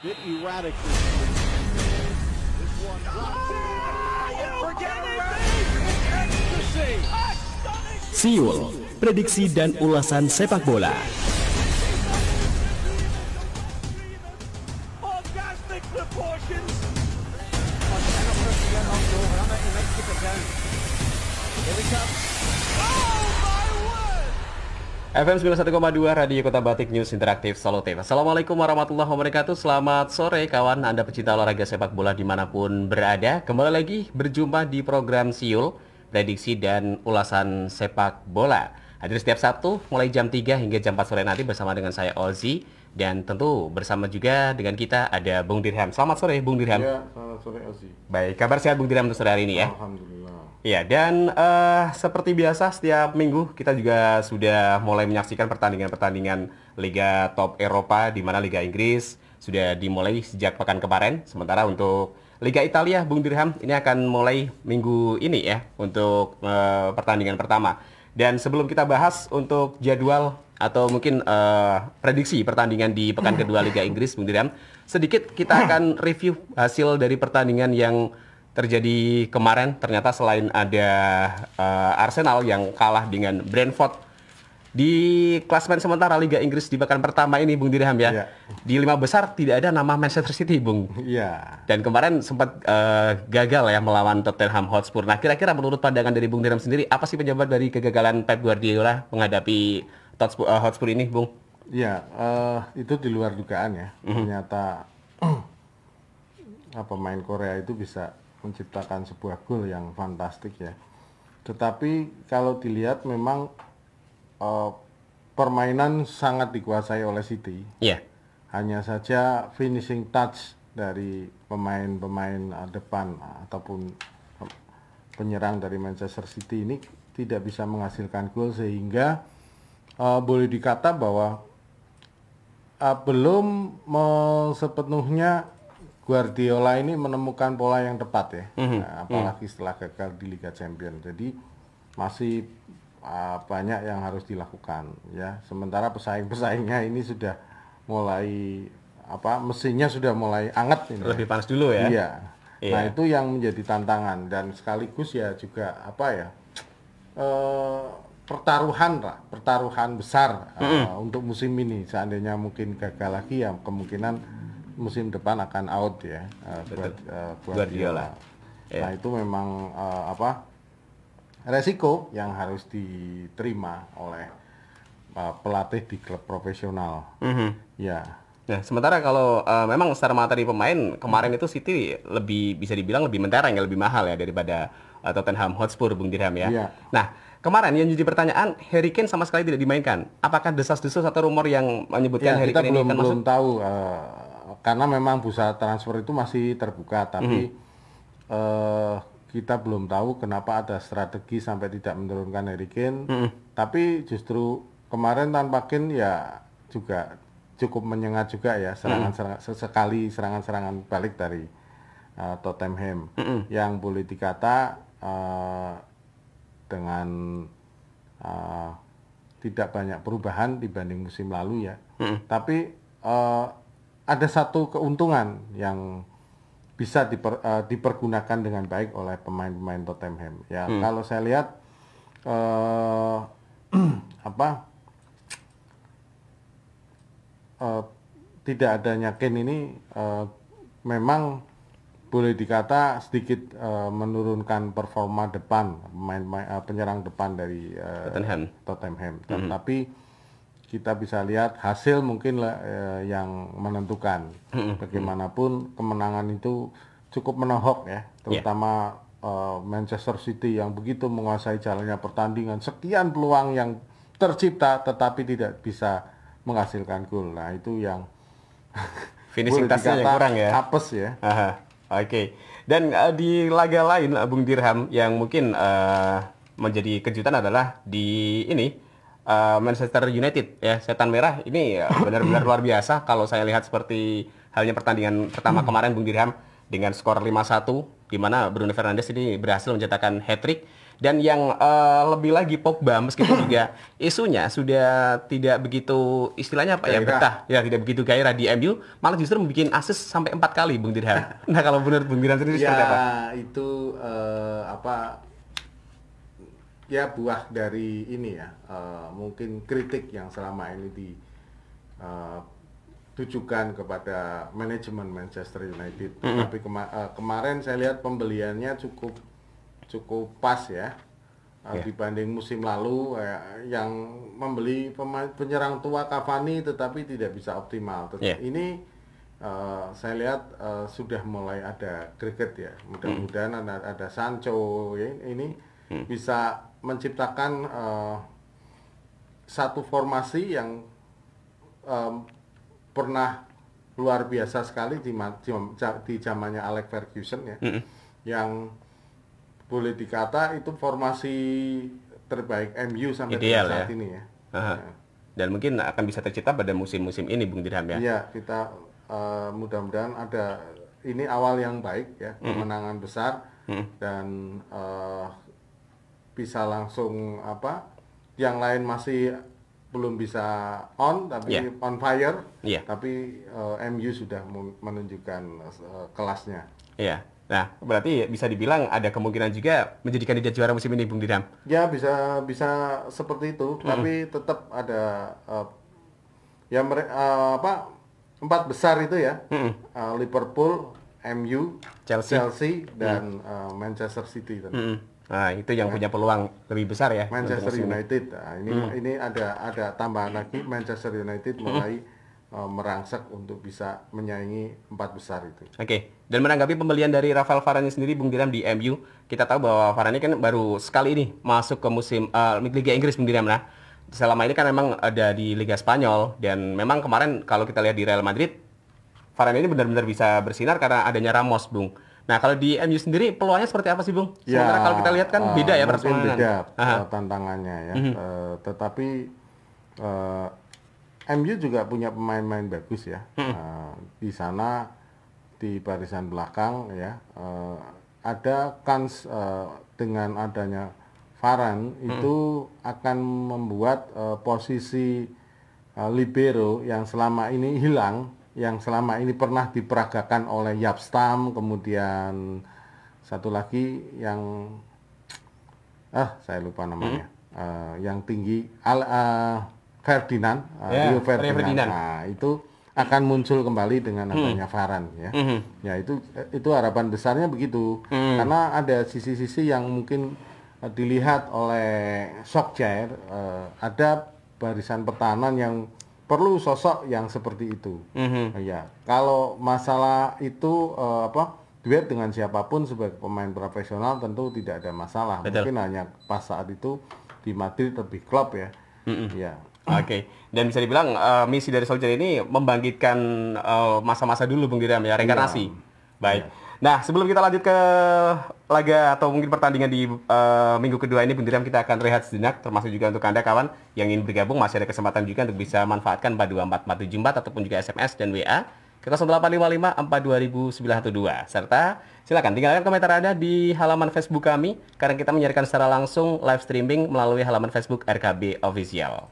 bit erratic this year. This one drops in. Forget around. Ecstasy. Siul, prediksi dan ulasan sepak bola. Orgasmic proportions. Here we come. Oh my word! FM 91,2 Radio Kota Batik News Interaktif Solutif. Assalamualaikum warahmatullahi wabarakatuh. Selamat sore kawan Anda pecinta olahraga sepak bola dimanapun berada. Kembali lagi berjumpa di program Siul, prediksi dan ulasan sepak bola. Hadir setiap Sabtu mulai jam 3 hingga jam 4 sore nanti bersama dengan saya Ozi. Dan tentu bersama juga dengan kita ada Bung Dirham. Selamat sore Bung Dirham. Ya, selamat sore Ozi. Baik, kabar sehat Bung Dirham untuk sore hari ini ya? Alhamdulillah. Ya, dan seperti biasa setiap minggu kita juga sudah mulai menyaksikan pertandingan-pertandingan Liga Top Eropa, di mana Liga Inggris sudah dimulai sejak pekan kemarin. Sementara untuk Liga Italia, Bung Dirham, ini akan mulai minggu ini ya untuk pertandingan pertama. Dan sebelum kita bahas untuk jadwal atau mungkin prediksi pertandingan di pekan kedua Liga Inggris, Bung Dirham, sedikit kita akan review hasil dari pertandingan yang terjadi kemarin. Ternyata selain ada Arsenal yang kalah dengan Brentford di klasemen sementara Liga Inggris di pekan pertama ini, Bung Dirham ya. Iya. Di 5 besar tidak ada nama Manchester City, Bung. Iya. Dan kemarin sempat gagal ya melawan Tottenham Hotspur. Nah, kira-kira menurut pandangan dari Bung Dirham sendiri, apa sih penyebab dari kegagalan Pep Guardiola menghadapi Hotspur ini, Bung? Iya, itu di luar dugaan ya. Ternyata pemain Korea itu bisa menciptakan sebuah gol yang fantastik ya. Tetapi kalau dilihat memang permainan sangat dikuasai oleh City. Iya. Hanya saja finishing touch dari pemain-pemain depan ataupun penyerang dari Manchester City ini tidak bisa menghasilkan gol, sehingga boleh dikata bahwa belum sepenuhnya Guardiola ini menemukan pola yang tepat ya. Apalagi setelah gagal di Liga Champions. Jadi masih banyak yang harus dilakukan ya. Sementara pesaing-pesaingnya ini sudah mulai mesinnya sudah mulai anget ini. Lebih panas dulu ya. Iya. Iya. Nah, itu yang menjadi tantangan, dan sekaligus ya juga pertaruhan besar untuk musim ini. Seandainya mungkin gagal lagi ya kemungkinan musim depan akan out ya buat Guardiola. Nah, itu memang resiko yang harus diterima oleh pelatih di klub profesional. Ya. Nah, sementara kalau memang secara materi pemain kemarin itu City lebih bisa dibilang lebih mentereng ya, lebih mahal ya daripada Tottenham Hotspur, Bung Dirham ya. Iya. Nah, kemarin yang jadi pertanyaan, Harry Kane sama sekali tidak dimainkan. Apakah desas-desus atau rumor yang menyebutkan Ya, Harry kita Kane ini akan masuk? belum tahu karena memang bursa transfer itu masih terbuka, tapi kita belum tahu kenapa ada strategi sampai tidak menurunkan Harry Kane. Tapi justru kemarin tanpa Kane ya juga cukup menyengat juga ya, serangan-serangan balik dari Tottenham yang boleh dikata dengan tidak banyak perubahan dibanding musim lalu ya. Tapi ada satu keuntungan yang bisa dipergunakan dengan baik oleh pemain-pemain Tottenham. Ya, kalau saya lihat tidak adanya Kane ini memang boleh dikata sedikit menurunkan performa depan penyerang depan dari Tottenham. Tapi kita bisa lihat hasil mungkin yang menentukan. Bagaimanapun kemenangan itu cukup menohok ya, terutama Manchester City yang begitu menguasai jalannya pertandingan, sekian peluang yang tercipta tetapi tidak bisa menghasilkan gol. Nah, itu yang finishing touch-nya yang kurang ya. Apes ya. Oke. Dan di laga lain Bung Dirham yang mungkin menjadi kejutan adalah di ini Manchester United ya, setan merah ini benar-benar luar biasa kalau saya lihat seperti halnya pertandingan pertama kemarin, Bung Dirham, dengan skor 5-1 di mana Bruno Fernandes ini berhasil mencetakkan hat-trick. Dan yang lebih lagi Pogba meskipun juga isunya sudah tidak begitu istilahnya apa ya, betah ya, tidak begitu gairah di MU, malah justru membuat assist sampai 4 kali Bung Dirham. Nah kalau benar Bung Dirham sendiri seperti apa? Ya itu ya buah dari ini ya, mungkin kritik yang selama ini ditujukan kepada manajemen Manchester United. Tapi kemarin saya lihat pembeliannya cukup pas ya, dibanding musim lalu yang membeli penyerang tua Cavani tetapi tidak bisa optimal. Ini saya lihat sudah mulai ada greget ya. Mudah-mudahan ada Sancho ya, ini bisa menciptakan satu formasi yang pernah luar biasa sekali di zamannya Alex Ferguson ya, yang boleh dikata itu formasi terbaik MU sampai ideal, saat ya? ini ya. Dan mungkin akan bisa tercipta pada musim-musim ini Bung Dirham ya. Iya, kita mudah-mudahan ada ini awal yang baik ya, kemenangan besar dan bisa langsung yang lain masih belum bisa tapi on fire, tapi MU sudah menunjukkan kelasnya. Iya. Nah, berarti bisa dibilang ada kemungkinan juga menjadi kandidat juara musim ini, Bung Dirham. Ya, bisa seperti itu, tapi tetap ada empat besar itu ya, Liverpool, MU, Chelsea dan Manchester City. Nah, itu yang punya peluang lebih besar ya. Manchester United. Nah, ini ada tambahan lagi, Manchester United mulai merangsek untuk bisa menyaingi 4 besar itu. Oke. Dan menanggapi pembelian dari Rafael Varane sendiri, Bung Dirham, di MU, kita tahu bahwa Varane kan baru sekali ini masuk ke musim Liga Inggris, Bung Dirham. Nah, selama ini kan memang ada di Liga Spanyol, dan memang kemarin kalau kita lihat di Real Madrid, Varane ini benar-benar bisa bersinar karena adanya Ramos, Bung. Nah, kalau di MU sendiri peluangnya seperti apa sih, Bung? Sementara kalau kita lihat kan beda ya persaingan. Beda tantangannya ya. Tetapi MU juga punya pemain-pemain bagus ya. Di sana di barisan belakang ya, ada kans dengan adanya Varane itu akan membuat posisi libero yang selama ini hilang, yang selama ini pernah diperagakan oleh Jaap Stam, kemudian satu lagi yang saya lupa namanya, yang tinggi Ferdinand, Rio Ferdinand. Nah, itu akan muncul kembali dengan adanya Varane ya. Ya itu harapan besarnya begitu. Karena ada sisi-sisi yang mungkin dilihat oleh Solskjaer, ada barisan pertahanan yang perlu sosok yang seperti itu. Ya, kalau masalah itu duet dengan siapapun sebagai pemain profesional tentu tidak ada masalah. Mungkin hanya pas saat itu di Madrid lebih klop ya. Ya. Oke. Dan bisa dibilang misi dari Solskjaer ini membangkitkan masa-masa dulu, Bung Dirham ya, reinkarnasi. Baik. Nah, sebelum kita lanjut ke laga atau mungkin pertandingan di minggu kedua ini, Bung Dirham, kita akan rehat sejenak, termasuk juga untuk Anda kawan yang ingin bergabung, masih ada kesempatan juga untuk bisa manfaatkan 424 ataupun juga SMS dan WA ke 0855 4200912. Serta silakan tinggalkan komentar Anda di halaman Facebook kami, karena kita menyiarkan secara langsung live streaming melalui halaman Facebook RKB Official.